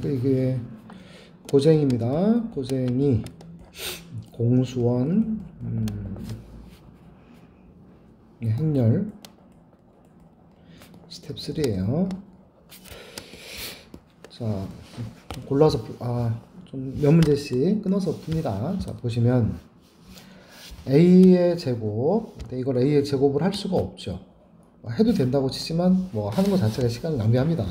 이게 고쟁입니다. 고쟁이 공수원 행렬 스텝 3예요. 자, 골라서 좀 몇 문제씩 끊어서 풉니다. 자, 보시면 a의 제곱, 이걸 a의 제곱을 할 수가 없죠. 해도 된다고 치지만 뭐 하는 것 자체가 시간을 낭비합니다.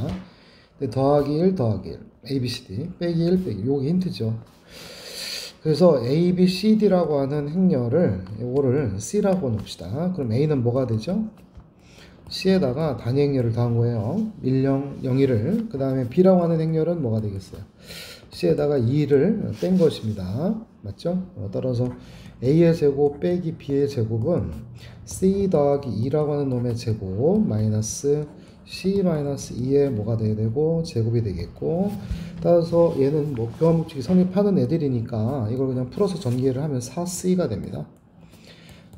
더하기 1 더하기 1 a, b, c, d 빼기 1 빼기 요게 힌트죠. 그래서 a, b, c, d라고 하는 행렬을 요거를 c라고 놓읍시다. 그럼 a는 뭐가 되죠? c에다가 단위 행렬을 더한 거예요. 1, 0, 0, 1을. 그 다음에 b라고 하는 행렬은 뭐가 되겠어요? c에다가 2를 뺀 것입니다. 맞죠? 따라서 a의 제곱 빼기 b의 제곱은 c 더하기 2라고 하는 놈의 제곱 마이너스 c-2의 뭐가 돼야 되고 제곱이 되겠고, 따라서 얘는 뭐 교환법칙이 성립하는 애들이니까 이걸 그냥 풀어서 전개를 하면 4c가 됩니다.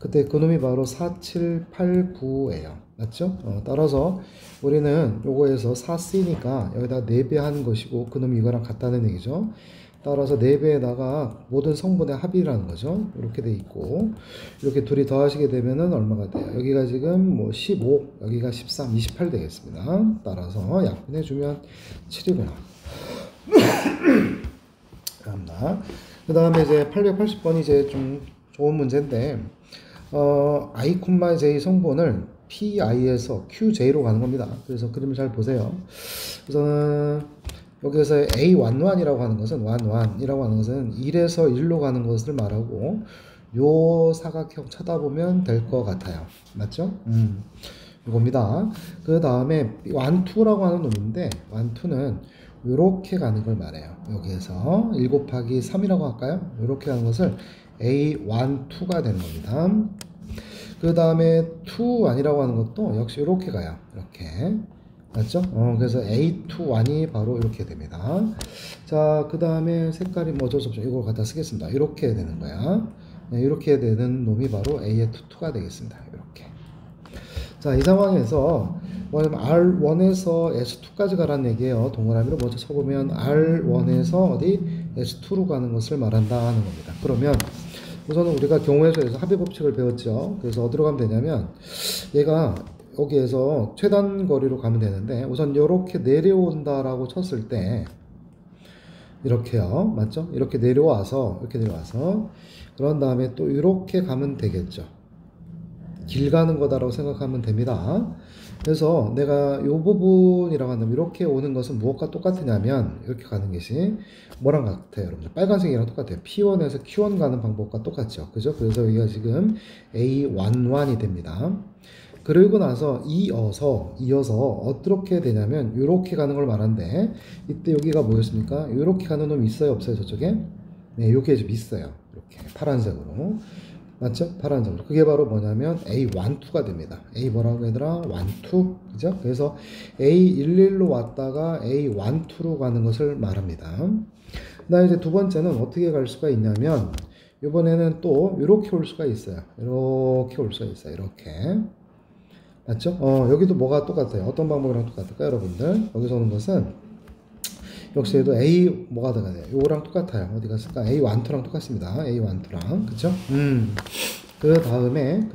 그때 그놈이 바로 4789예요. 맞죠? 따라서 우리는 요거에서 4c니까 여기다 4배 하는 것이고 그놈이 이거랑 같다는 얘기죠. 따라서 4배에다가 모든 성분의 합이라는 거죠. 이렇게 돼 있고, 이렇게 둘이 더하시게 되면은 얼마가 돼요? 여기가 지금 뭐 15, 여기가 13, 28 되겠습니다. 따라서 약분해주면 7이구나. 감사합니다. 그 다음에 이제 880번이 이제 좀 좋은 문제인데, i, j 성분을 pi에서 qj로 가는 겁니다. 그래서 그림을 잘 보세요. 그래서 여기에서 a11이라고 하는 것은 11이라고 하는 것은 1에서 1로 가는 것을 말하고, 요 사각형 쳐다보면 될 것 같아요. 맞죠? 이겁니다. 그 다음에 1, 2라고 하는 놈인데 1, 2는 이렇게 가는 걸 말해요. 여기에서 1 곱하기 3이라고 할까요? 이렇게 가는 것을 a1, 2가 되는 겁니다. 그 다음에 2,1이라고 하는 것도 역시 이렇게 가요. 이렇게. 맞죠? 그래서 A21이 바로 이렇게 됩니다. 자, 그 다음에 색깔이 뭐 어쩔 수 없죠. 이걸 갖다 쓰겠습니다. 이렇게 되는 거야. 네, 이렇게 되는 놈이 바로 A의 2가 되겠습니다. 이렇게. 자, 이 상황에서 뭐냐면 R1에서 S2까지 가라는 얘기예요. 동그라미로 먼저 쳐보면 R1에서 어디 S2로 가는 것을 말한다 하는 겁니다. 그러면 우선은 우리가 경우에서에서 합의 법칙을 배웠죠. 그래서 어디로 가면 되냐면 얘가 여기에서 최단 거리로 가면 되는데, 우선 이렇게 내려온다라고 쳤을 때 이렇게요. 맞죠? 이렇게 내려와서 그런 다음에 또 이렇게 가면 되겠죠. 길 가는 거다라고 생각하면 됩니다. 그래서 내가 이 부분이라고 한다면 이렇게 오는 것은 무엇과 똑같으냐면 이렇게 가는 것이 뭐랑 같아요, 여러분들? 빨간색이랑 똑같아요. P1에서 Q1 가는 방법과 똑같죠. 그죠? 그래서 여기가 지금 A11이 됩니다. 그리고 나서 이어서 어떻게 되냐면 이렇게 가는 걸 말하는데, 이때 여기가 뭐였습니까? 이렇게 가는 놈이 있어요, 없어요? 저쪽에? 네, 이렇게 좀 있어요. 이렇게 파란색으로. 맞죠? 파란색으로. 그게 바로 뭐냐면 A12가 됩니다. A 뭐라고 얘들아? 12. 그죠? 그래서 A11로 왔다가 A12로 가는 것을 말합니다. 그다음에 이제 두 번째는 어떻게 갈 수가 있냐면, 이번에는 또 이렇게 올 수가 있어요. 이렇게 올 수가 있어요. 이렇게. 맞죠? 여기도 뭐가 똑같아요? 어떤 방법이랑 똑같을까요, 여러분들? 여기서 오는 것은 역시 얘도 A 뭐가 들어가야 돼요? 요거랑 똑같아요. 어디 갔을까? A12랑 똑같습니다. A12랑. 그쵸? 그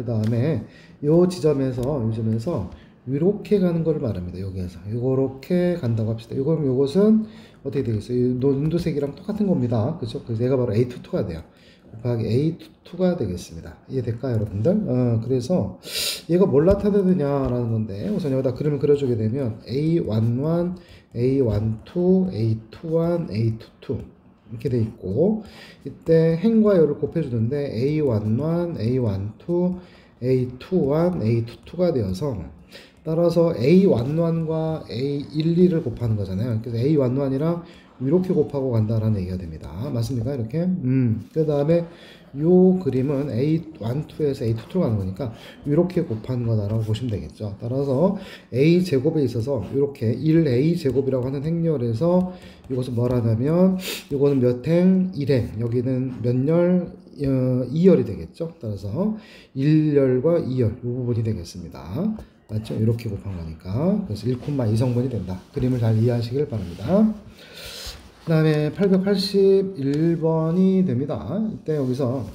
다음에 요 지점에서 이렇게 가는 걸 말합니다. 여기에서 요렇게 간다고 합시다. 요것은 어떻게 되겠어요? 인도색이랑 똑같은 겁니다. 그쵸? 그래서 얘가 바로 A22가 돼요. 곱하기 A22가 되겠습니다. 이해될까요, 여러분들? 그래서 얘가 뭘 나타내느냐라는 건데, 우선 여기다 그림을 그려주게 되면 A11, A12, A21, A22 이렇게 돼 있고, 이때 행과 열을 곱해주는데 A11, A12, A21, A22가 되어서, 따라서 A11과 A12를 곱하는 거잖아요. 그래서 A11이랑 이렇게 곱하고 간다라는 얘기가 됩니다. 맞습니까? 이렇게. 그 다음에 요 그림은 A12에서 A22로 가는 거니까 이렇게 곱하는 거다라고 보시면 되겠죠. 따라서 A 제곱에 있어서 이렇게 1A 제곱이라고 하는 행렬에서 이것은 뭐라냐면, 이거는 몇 행? 1행. 여기는 몇 열? 2열이 되겠죠. 따라서 1열과 2열 이 부분이 되겠습니다. 맞죠? 이렇게 곱한 거니까. 그래서 1,2성분이 된다. 그림을 잘 이해하시길 바랍니다. 그 다음에 881번이 됩니다. 이때 여기서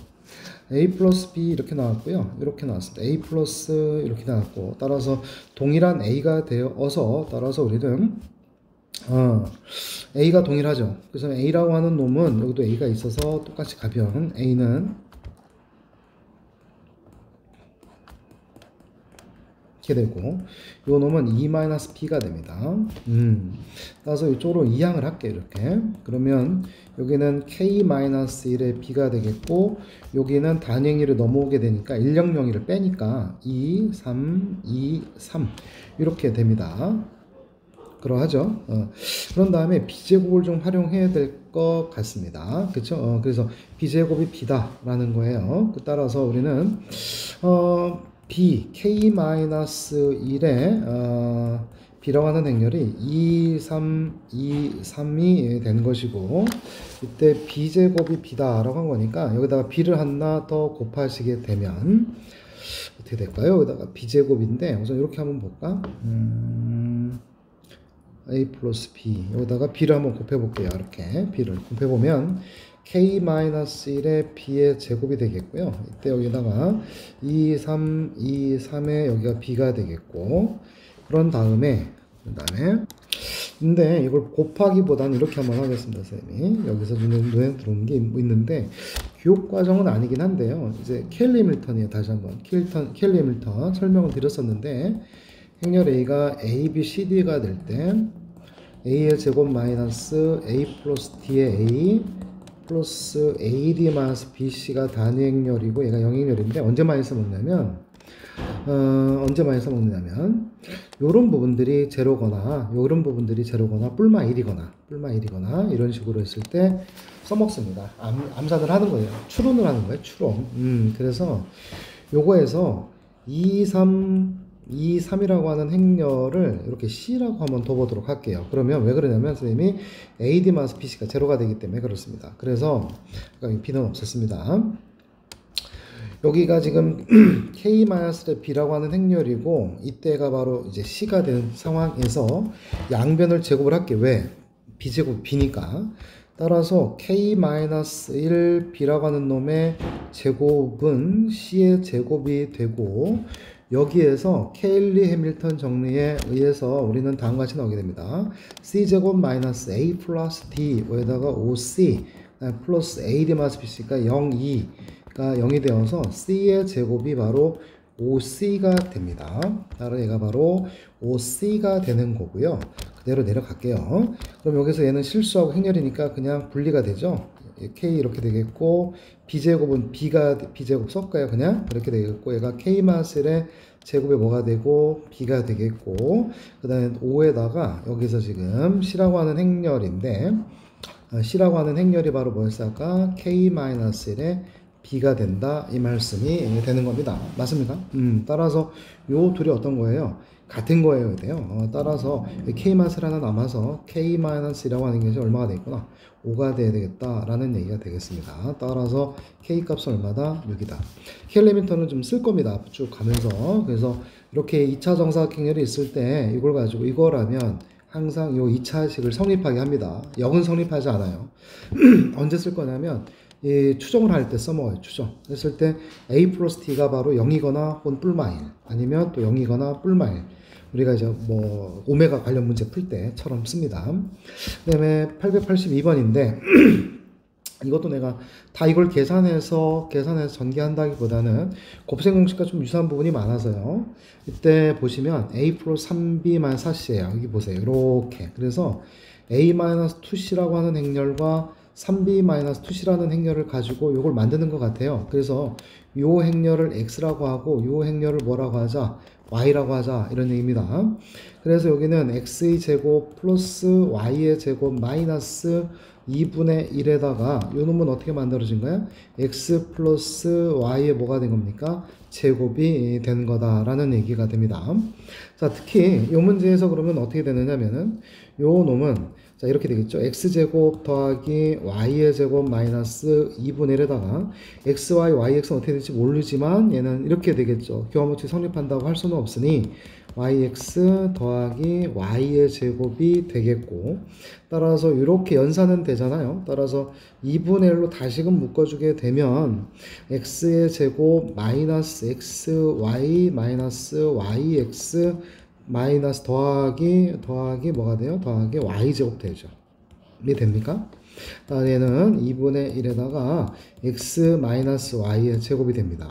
a 플러스 b 이렇게 나왔고요. 이렇게 나왔습니다. a 플러스 이렇게 나왔고, 따라서 동일한 a가 되어서, 따라서 우리는 a가 동일하죠. 그래서 a라고 하는 놈은 여기도 a가 있어서 똑같이 가변 a는 이렇게 되고, 요 놈은 e-b가 됩니다. 따라서 이쪽으로 이항을 할게요. 이렇게. 그러면 여기는 k-1의 b가 되겠고, 여기는 단행일을 넘어오게 되니까 100을 빼니까 2, 3, 2, 3 이렇게 됩니다. 그러하죠. 그런 다음에 b제곱을 좀 활용해야 될 것 같습니다. 그쵸? 그래서 b제곱이 b다라는 거예요. 따라서 우리는 b, k-1의 b라고 하는 행렬이 2, 3, 2, 3이 되는 것이고, 이때 b제곱이 b다라고 한 거니까 여기다가 b를 하나 더 곱하시게 되면 어떻게 될까요? 여기다가 b제곱인데 우선 이렇게 한번 볼까? a 플러스 b, 여기다가 b를 한번 곱해볼게요. 이렇게 b를 곱해보면 k-1의 b의 제곱이 되겠고요. 이때 여기다가 2, 3, 2, 3에 여기가 b가 되겠고, 그런 다음에 근데 이걸 곱하기보다는 이렇게 한번 하겠습니다. 선생님이 여기서 눈에 들어오는 게 있는데 교육 과정은 아니긴 한데요. 이제 켈리 밀턴이에요. 다시 한번 켈리 밀턴 설명을 드렸었는데, 행렬 a가 a, b, c, d가 될 때 a의 제곱 마이너스 a 플러스 d의 a 플러스 ad 마이너스 bc가 단위 행렬이고 얘가 영행렬인데 언제 마이너스 먹냐면 요런 부분들이 제로거나 요런 부분들이 제로거나 뿔마 1이거나 이런 식으로 했을 때 써먹습니다. 암산을 하는 거예요. 추론을 하는 거예요. 추론. 그래서 요거에서 2, 3이라고 하는 행렬을 이렇게 C라고 한번 둬보도록 할게요. 그러면 왜 그러냐면 선생님이 AD 마이너스 BC가 제로가 되기 때문에 그렇습니다. 그래서 B는 없었습니다. 여기가 지금 K-B라고 하는 행렬이고 이때가 바로 이제 C가 된 상황에서 양변을 제곱을 할게요. 왜? B제곱 B니까. 따라서 K-1B라고 하는 놈의 제곱은 C의 제곱이 되고, 여기에서 케일리 해밀턴 정리에 의해서 우리는 다음과 같이 나오게 됩니다. C제곱 마이너스 A 플러스 D 여기다가 5C 플러스 AD 마이너스 BC가 0, 2가 0이 되어서 C의 제곱이 바로 5C가 됩니다. 따라 얘가 바로 5C가 되는 거고요. 그대로 내려갈게요. 그럼 여기서 얘는 실수하고 행렬이니까 그냥 분리가 되죠. K 이렇게 되겠고, B제곱은 B제곱 섞어요. 그냥 이렇게 되겠고, 얘가 K-1의 제곱에 뭐가 되고 B가 되겠고, 그 다음에 5에다가 여기서 지금 C라고 하는 행렬인데, C라고 하는 행렬이 바로 뭐였을까? K-1의 B가 된다, 이 말씀이 되는 겁니다. 맞습니까? 따라서 요 둘이 어떤 거예요? 같은 거예요. 따라서 K-가 남아서 K-이라고 하는 것이 얼마가 되겠구나? 5가 돼야 되겠다라는 얘기가 되겠습니다. 따라서 K 값은 얼마다? 6이다. 켈레미터는 좀 쓸 겁니다. 쭉 가면서. 그래서 이렇게 2차 정사각 행렬이 있을 때 이걸 가지고 이거라면 항상 이 2차식을 성립하게 합니다. 0은 성립하지 않아요. 언제 쓸 거냐면 이 추정을 할 때 써먹어요. 추정. 했을 때 A 플러스 T가 바로 0이거나 혹은 뿔마 1 아니면 또 0이거나 뿔마 1 우리가 이제 뭐 오메가 관련 문제 풀 때처럼 씁니다. 그 다음에 882번인데 이것도 내가 다 이걸 계산해서 전개한다기보다는 곱셈 공식과 좀 유사한 부분이 많아서요. 이때 보시면 A 플러스 3B-4C예요. 여기 보세요. 이렇게. 그래서 A-2C라고 하는 행렬과 3B-2C라는 행렬을 가지고 이걸 만드는 것 같아요. 그래서 이 행렬을 X라고 하고 이 행렬을 뭐라고 하자? Y라고 하자, 이런 얘기입니다. 그래서 여기는 X의 제곱 플러스 Y의 제곱 마이너스 2분의 1에다가 요 놈은 어떻게 만들어진 거야? X 플러스 Y의 뭐가 된 겁니까? 제곱이 된 거다라는 얘기가 됩니다. 자, 특히 요 문제에서 그러면 어떻게 되느냐면은 요 놈은 자, 이렇게 되겠죠. X제곱 더하기 Y의 제곱 마이너스 2분의 1에다가 XY, YX는 어떻게 될지 모르지만 얘는 이렇게 되겠죠. 교환법칙 성립한다고 할 수는 없으니 yx 더하기 y의 제곱이 되겠고, 따라서 이렇게 연산은 되잖아요. 따라서 2분의 1로 다시금 묶어주게 되면 x의 제곱 마이너스 xy 마이너스 yx 마이너스 더하기 뭐가 돼요? 더하기 y제곱 되죠. 이게 됩니까? 얘는 2분의 1에다가 x-y의 제곱이 됩니다.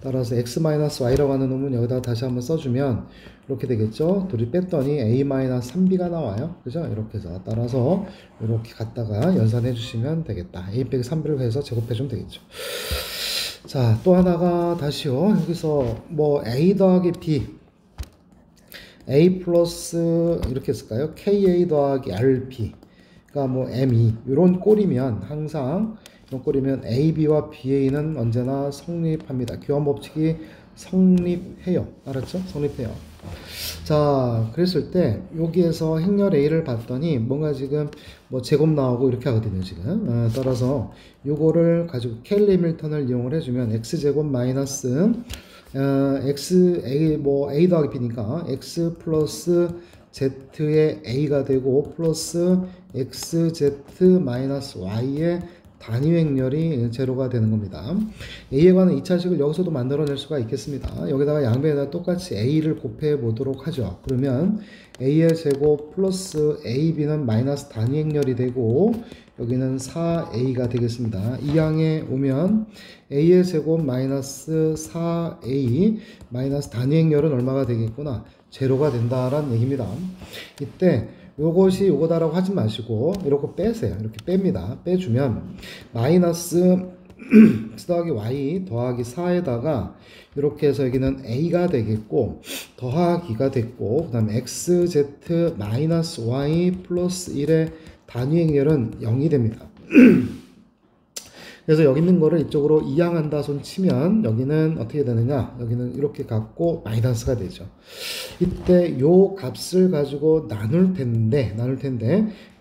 따라서 x-y라고 하는 놈은 여기다 다시 한번 써주면 이렇게 되겠죠. 둘이 뺐더니 a-3b가 나와요. 그죠? 이렇게 해서 따라서 이렇게 갖다가 연산해 주시면 되겠다. a 빼기 3b를 해서 제곱해 주면 되겠죠. 자, 또 하나가 다시요. 여기서 뭐 a 더하기 b a 플러스 이렇게 쓸까요? ka 더하기 rb 그러니까 뭐 m2 이런 꼴이면 항상 이런 꼴이면 ab와 ba는 언제나 성립합니다. 교환 법칙이 성립해요. 알았죠? 성립해요. 자, 그랬을 때 여기에서 행렬 a를 봤더니 뭔가 지금 뭐 제곱 나오고 이렇게 하거든요. 지금 따라서 요거를 가지고 케일리 밀턴을 이용을 해주면 x제곱 마이너스 x a 뭐 a 더하기 b니까 x 플러스 z의 a가 되고 플러스 xz 마이너스 y의 단위 행렬이 제로가 되는 겁니다. a에 관한 2차식을 여기서도 만들어낼 수가 있겠습니다. 여기다가 양변에다 똑같이 a를 곱해 보도록 하죠. 그러면 a의 제곱 플러스 ab는 마이너스 단위 행렬이 되고 여기는 4a가 되겠습니다. 이 양에 오면 a의 제곱 마이너스 4a 마이너스 단위 행렬은 얼마가 되겠구나? 제로가 된다라는 얘기입니다. 이때 요것이 요거다라고 하지 마시고 이렇게 빼세요. 이렇게 뺍니다. 빼주면 마이너스 x 더하기 y 더하기 4에다가 이렇게 해서 여기는 a가 되겠고 더하기가 됐고 그 다음에 xz 마이너스 y 플러스 1의 단위 행렬은 0이 됩니다. 그래서 여기 있는 거를 이쪽으로 이항한다 손 치면 여기는 어떻게 되느냐, 여기는 이렇게 갖고 마이너스가 되죠. 이때 요 값을 가지고 나눌 텐데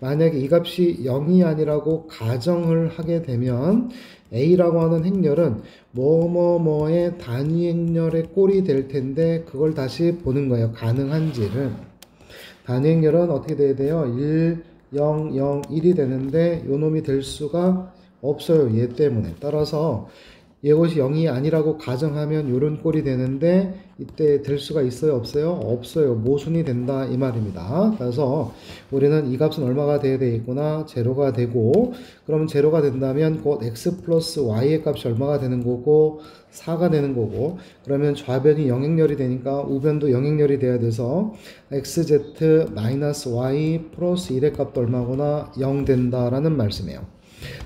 만약에 이 값이 0이 아니라고 가정을 하게 되면 a라고 하는 행렬은 뭐뭐뭐의 단위 행렬의 꼴이 될 텐데 그걸 다시 보는 거예요. 가능한지를. 단위 행렬은 어떻게 돼야 돼요? 1, 0, 0, 1이 되는데 요 놈이 될 수가 없어요. 얘 때문에. 따라서 이것이 0이 아니라고 가정하면 요런 꼴이 되는데 이때 될 수가 있어요? 없어요? 없어요. 모순이 된다 이 말입니다. 그래서 우리는 이 값은 얼마가 돼야 되겠구나? 제로가 되고 그러면 제로가 된다면 곧 x 플러스 y의 값이 얼마가 되는 거고 4가 되는 거고 그러면 좌변이 영행렬이 되니까 우변도 영행렬이 돼야 돼서 xz 마이너스 y 플러스 1의 값도 얼마구나? 0 된다라는 말씀이에요.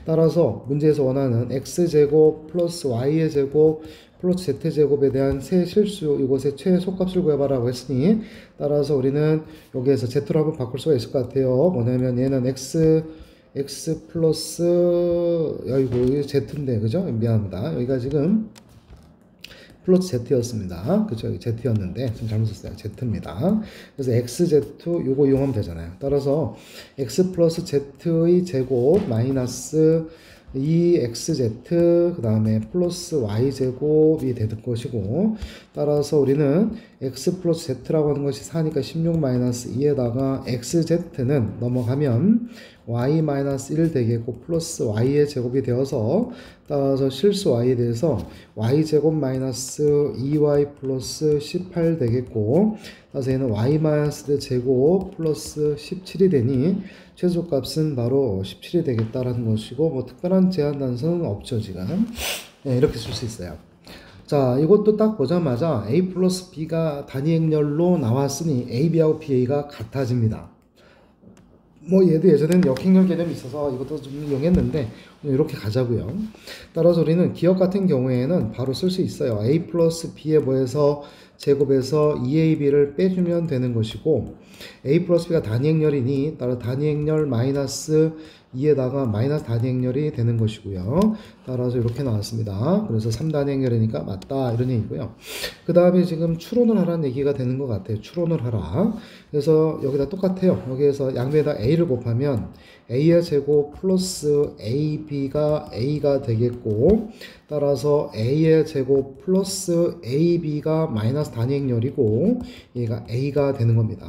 따라서 문제에서 원하는 x제곱 플러스 y의 제곱 플러스 z제곱에 대한 세 실수 이것의 최소값을 구해봐라고 했으니 따라서 우리는 여기에서 z로 한번 바꿀 수가 있을 것 같아요. 뭐냐면 얘는 x 플러스 여기 z인데 그죠? 미안합니다. 여기가 지금 플러스 z였습니다. 그쵸? 여기 z였는데 지금 잘못 썼어요. z입니다. 그래서 xz 요거 이용하면 되잖아요. 따라서 x 플러스 z의 제곱 마이너스 2xz 그 다음에 플러스 y제곱이 될 것이고 따라서 우리는 x 플러스 z라고 하는 것이 4니까 16 마이너스 2에다가 xz는 넘어가면 y 마이너스 1 되겠고 플러스 y의 제곱이 되어서 따라서 실수 y에 대해서 y제곱 마이너스 2y 플러스 18 되겠고 따라서 얘는 y 마이너스 제곱 플러스 17이 되니 최소값은 바로 17이 되겠다라는 것이고 뭐 특별한 제한 단서는 없죠 지금. 네, 이렇게 쓸 수 있어요. 자, 이것도 딱 보자마자 a 플러스 b가 단위 행렬로 나왔으니 ab하고 ba가 같아집니다. 뭐 얘도 예전에는 역행렬 개념이 있어서 이것도 좀 이용했는데 이렇게 가자고요. 따라서 우리는 기억 같은 경우에는 바로 쓸 수 있어요. a 플러스 b에 뭐해서 제곱해서 2ab를 빼주면 되는 것이고 a 플러스 b가 단위 행렬이니 따라 단위 행렬 마이너스 2에다가 마이너스 단위 행렬이 되는 것이고요. 따라서 이렇게 나왔습니다. 그래서 3단위 행렬이니까 맞다 이런 얘기고요. 그 다음에 지금 추론을 하라는 얘기가 되는 것 같아요. 추론을 하라. 그래서 여기다 똑같아요. 여기에서 양변에다 a를 곱하면 a의 제곱 플러스 ab가 a가 되겠고 따라서 a의 제곱 플러스 ab가 마이너스 단위 행렬이고 얘가 a가 되는 겁니다.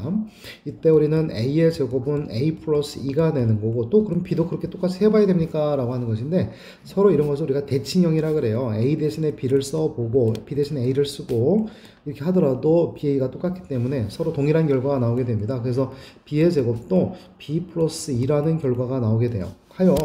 이때 우리는 a의 제곱은 a 플러스 2가 되는 거고 또 그럼 b도 그렇게 똑같이 해봐야 됩니까? 라고 하는 것인데 서로 이런 것을 우리가 대칭형이라 그래요. a 대신에 b를 써보고 b 대신에 a를 쓰고 이렇게 하더라도 BA가 똑같기 때문에 서로 동일한 결과가 나오게 됩니다. 그래서 B의 제곱도 B 플러스 2라는 결과가 나오게 돼요. 하여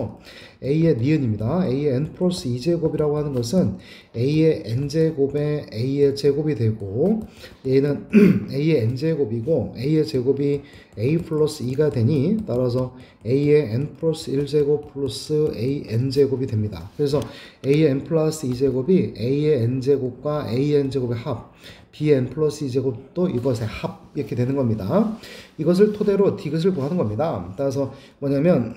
A의 니은입니다. A의 n 플러스 2제곱이라고 하는 것은 A의 n제곱에 A의 제곱이 되고 얘는 A의 n제곱이고 A의 제곱이 A 플러스 2가 되니 따라서 A의 n 플러스 1제곱 플러스 A n제곱이 됩니다. 그래서 A의 n 플러스 2제곱이 A의 n제곱과 A의 n제곱의 합 B의 n 플러스 2제곱도 이것의 합 이렇게 되는 겁니다. 이것을 토대로 디귿을 구하는 겁니다. 따라서 뭐냐면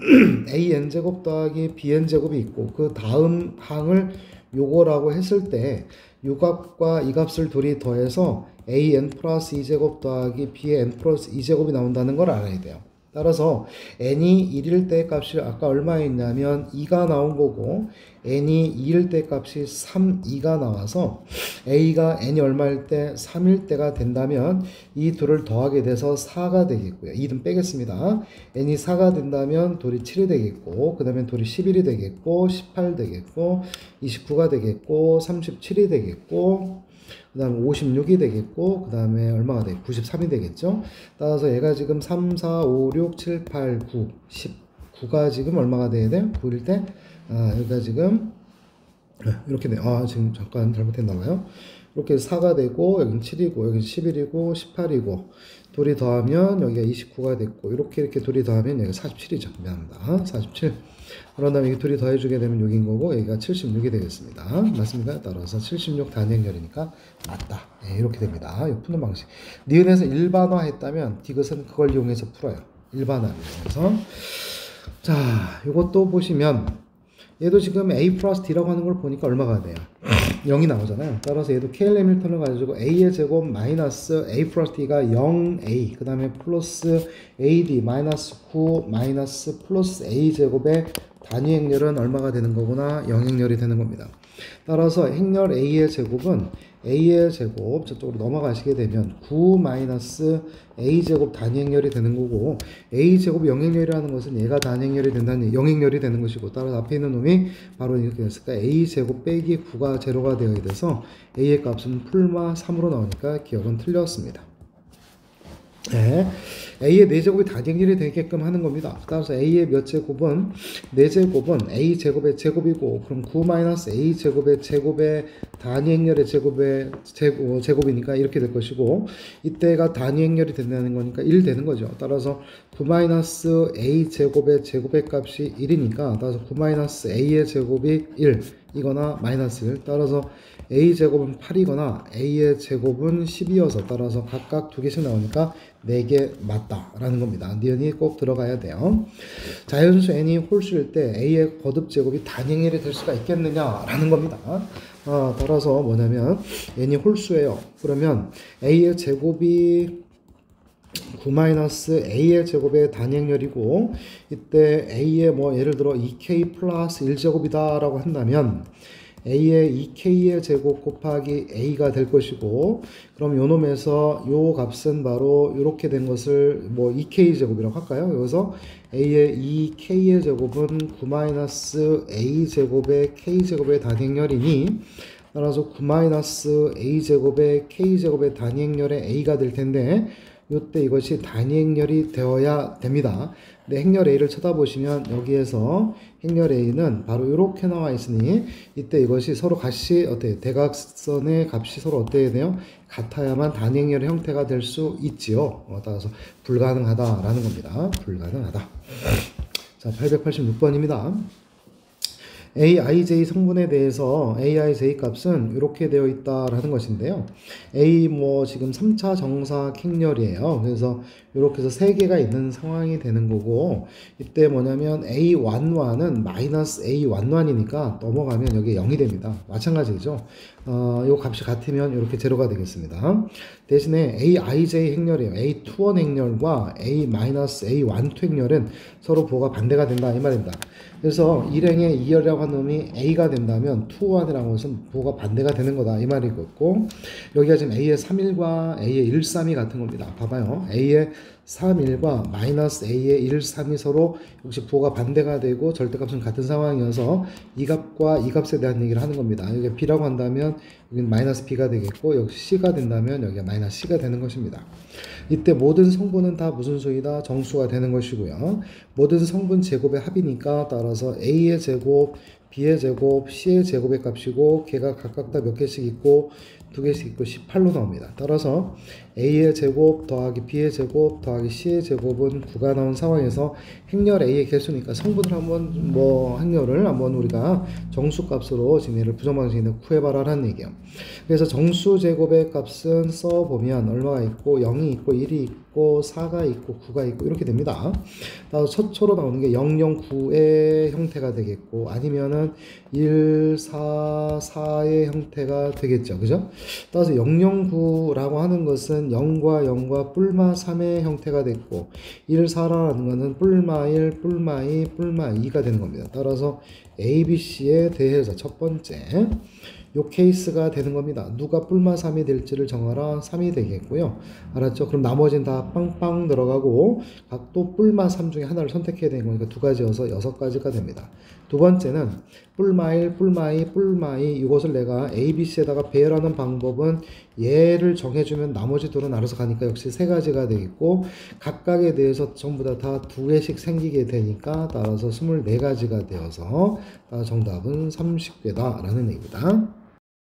a n제곱 더하기 b n제곱이 있고 그 다음 항을 요거라고 했을 때 요 값과 이 값을 둘이 더해서 a n 플러스 2제곱 더하기 b n 플러스 2제곱이 나온다는 걸 알아야 돼요. 따라서 n이 1일 때 값이 아까 얼마였냐면 2가 나온 거고 n이 2일 때 값이 3, 2가 나와서 a가 n이 얼마일 때 3일 때가 된다면 이 둘을 더하게 돼서 4가 되겠고요. 2는 빼겠습니다. n이 4가 된다면 둘이 7이 되겠고 그 다음에 둘이 11이 되겠고 18 되겠고 29가 되겠고 37이 되겠고 그 다음에 56이 되겠고 그 다음에 얼마가 돼? 93이 되겠죠. 따라서 얘가 지금 3, 4, 5, 6, 7, 8, 9, 19가 지금 얼마가 돼야 돼? 9일 때 여기가 지금 이렇게 돼. 지금 잠깐 잘못했나봐요. 이렇게 4가 되고 여기는 7이고 여기는 11이고 18이고 둘이 더하면 여기가 29가 됐고 이렇게 둘이 더하면 여기가 47이죠. 미안합니다. 47. 그런 다음에 이 둘이 더해주게 되면 6인 거고 여기가 76이 되겠습니다. 맞습니까? 따라서 76 단위행렬이니까 맞다. 네, 이렇게 됩니다. 이 푸는 방식. 니은에서 일반화 했다면 디귿은 그걸 이용해서 풀어요. 일반화를 이용해서. 자, 이것도 보시면 얘도 지금 a 플러스 d라고 하는 걸 보니까 얼마가 돼요? 0이 나오잖아요. 따라서 얘도 KL 해밀턴을 가지고 a의 제곱 마이너스 a 플러스 d가 0a 그 다음에 플러스 ad 마이너스 9 마이너스 플러스 a 제곱의 단위 행렬은 얼마가 되는 거구나? 0행렬이 되는 겁니다. 따라서 행렬 a의 제곱은 a의 제곱 저쪽으로 넘어가시게 되면 9 마이너스 a 제곱 단위 행렬이 되는 거고 a 제곱 0행렬이라는 것은 얘가 단위 행렬이 된다는 0행렬이 되는 것이고 따라서 앞에 있는 놈이 바로 이렇게 됐을까? a 제곱 빼기 9가 제로가 되어야 돼서 a의 값은 풀마 3으로 나오니까 기억은 틀렸습니다. 네. a의 4제곱이 단위행렬이 되게끔 하는 겁니다. 따라서 a의 몇 제곱은 4제곱은 a 제곱의 제곱이고 그럼 9-a 제곱의 제곱의 단위행렬의 제곱이니까 이렇게 될 것이고 이때가 단위행렬이 된다는 거니까 1 되는 거죠. 따라서 9-a 제곱의 제곱의 값이 1이니까 따라서 9-a의 제곱이 1 이거나 마이너스 1 따라서 a 제곱은 8이거나 a의 제곱은 10이어서 따라서 각각 2개씩 나오니까 4개 맞다라는 겁니다. 니은이 꼭 들어가야 돼요. 자연수 n이 홀수일 때 a의 거듭 제곱이 단행렬이 될 수가 있겠느냐라는 겁니다. 따라서 뭐냐면 n이 홀수예요. 그러면 a의 제곱이 9-a의 제곱의 단위행렬이고 이때 a의 뭐 예를 들어 2k 플러스 1제곱이다 라고 한다면 a의 2k의 제곱 곱하기 a가 될 것이고 그럼 요 놈에서 요 값은 바로 이렇게 된 것을 뭐 2k 제곱이라고 할까요? 여기서 a의 2k의 제곱은 9-a 제곱의 k 제곱의 단위행렬이니 따라서 9-a 제곱의 k 제곱의 단위행렬의 a가 될 텐데 이때 이것이 단위행렬이 되어야 됩니다. 근데 행렬 A를 쳐다보시면 여기에서 행렬 A는 바로 이렇게 나와 있으니 이때 이것이 서로 같이 어때요? 대각선의 값이 서로 어때야 돼요? 같아야만 단위행렬의 형태가 될 수 있지요. 따라서 불가능하다라는 겁니다. 불가능하다. 자, 886번입니다. aij 성분에 대해서 aij 값은 이렇게 되어 있다라는 것인데요. a 뭐 지금 3차 정사각 행렬이에요. 그래서 이렇게 해서 3개가 있는 상황이 되는 거고 이때 뭐냐면 a11은 마이너스 a11이니까 넘어가면 여기 0이 됩니다. 마찬가지죠. 요 값이 같으면 이렇게 제로가 되겠습니다. 대신에 aij 행렬이에요. a21 행렬과 a-a12 행렬은 서로 부호가 반대가 된다 이 말입니다. 그래서 일행의 2열이라고 2라고 한 놈이 A가 된다면 2, 1이라는 것은 부호가 반대가 되는 거다 이 말이겠고, 여기가 지금 A의 3일과 A의 1, 3이 같은 겁니다. 봐봐요. A의 3일과 마이너스 A의 1, 3이 서로 역시 부호가 반대가 되고 절대값은 같은 상황이어서 이 값과 이 값에 대한 얘기를 하는 겁니다. 여기 B라고 한다면 여기는 마이너스 B가 되겠고, 역시 C가 된다면 여기가 마이너스 C가 되는 것입니다. 이때 모든 성분은 다 무슨 수이다? 정수가 되는 것이고요. 모든 성분 제곱의 합이니까 따라서 A의 제곱, B의 제곱, C의 제곱의 값이고, 걔가 각각 다 몇 개씩 있고 2개씩 있고 18로 나옵니다. 따라서 A의 제곱 더하기 B의 제곱 더하기 C의 제곱은 9가 나온 상황에서 행렬 A의 개수니까 성분을 한번 행렬을 한번 우리가 정수 값으로 지금 얘를 부정 방식에 구해봐라라는 얘기예요. 그래서 정수 제곱의 값은 써보면 얼마가 있고 0이 있고 1이 있고 4가 있고 9가 있고 이렇게 됩니다. 따라서 첫초로 나오는 게 0, 0, 9의 형태가 되겠고, 아니면은 1, 4, 4의 형태가 되겠죠. 그죠? 따라서 0, 0, 9라고 하는 것은 0과 0과 뿔마 3의 형태가 됐고, 1, 4라는 것은 뿔마 1, 뿔마 2, 뿔마 2가 되는 겁니다. 따라서 A, B, C에 대해서 첫 번째 요 케이스가 되는 겁니다. 누가 뿔마 3이 될지를 정하라. 3이 되겠고요. 알았죠? 그럼 나머지는 다 빵빵 들어가고 각도 뿔마 3 중에 하나를 선택해야 되는 거니까 두 가지여서 6가지가 됩니다. 두 번째는 뿔마 1, 뿔마 2, 뿔마 2 이것을 내가 A, B, C에다가 배열하는 방법은 얘를 정해주면 나머지 둘은 알아서 가니까 역시 3가지가 되겠고, 각각에 대해서 전부 다 2개씩 생기게 되니까 따라서 24가지가 되어서 정답은 30개다 라는 얘기입니다.